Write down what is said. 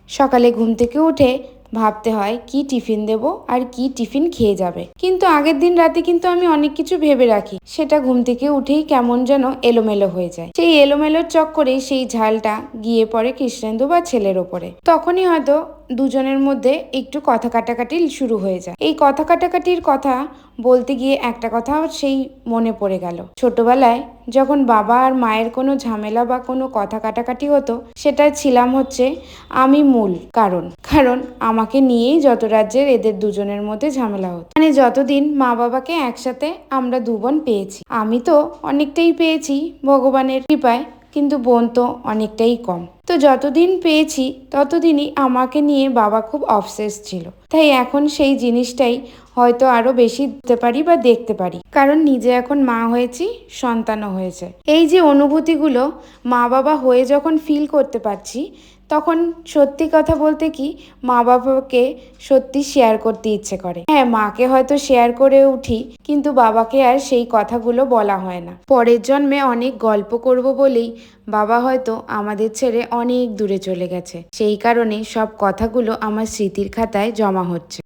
সকালে ঘুম থেকে উঠে ভাবতে হয় কি টিফিন দেব আর কি টিফিন খেয়ে যাবে। কিন্তু আগের দিন রাতে কিন্তু আমি অনেক কিছু ভেবে রাখি, সেটা ঘুম থেকে উঠেই কেমন যেন এলোমেলো হয়ে যায়। সেই এলোমেলোর চক্করেই সেই ঝালটা গিয়ে পড়ে কৃষ্ণেন্দু বা ছেলের ওপরে। তখনই হয়তো দুজনের মধ্যে একটু কথা কাটাকাটি শুরু হয়ে যায়। এই কথা কাটাকাটির কথা বলতে গিয়ে একটা কথা সেই মনে পড়ে গেল, ছোটবেলায় যখন বাবা আর মায়ের কোনো ঝামেলা বা কোনো কথা কাটাকাটি হতো, সেটা ছিলাম হচ্ছে আমি মূল কারণ। কারণ আমাকে নিয়েই যত রাজ্যের এদের দুজনের মধ্যে ঝামেলা হতো। মানে যতদিন মা বাবাকে একসাথে আমরা দু বোন পেয়েছি, আমি তো অনেকটাই পেয়েছি ভগবানের কৃপায়, কিন্তু বোন তো অনেকটাই কম। তো যতদিন পেয়েছি ততদিনই আমাকে নিয়ে বাবা খুব অবসেস ছিল। তাই এখন সেই জিনিসটাই হয়তো আরো বেশি দিতে পারি বা দেখতে পারি, কারণ নিজে এখন মা হয়েছি, সন্তানও হয়েছে। এই যে অনুভূতিগুলো মা বাবা হয়ে যখন ফিল করতে পারছি, তখন সত্যি কথা বলতে কি মা বাবাকে সত্যি শেয়ার করতে ইচ্ছে করে। হ্যাঁ, মাকে হয়তো শেয়ার করে উঠি, কিন্তু বাবাকে আর সেই কথাগুলো বলা হয় না। পরের জন্মে অনেক গল্প করব বলেই বাবা হয়তো আমাদের ছেড়ে অনেক দূরে চলে গেছে। সেই কারণে সব কথাগুলো আমার স্মৃতির খাতায় জমা হচ্ছে।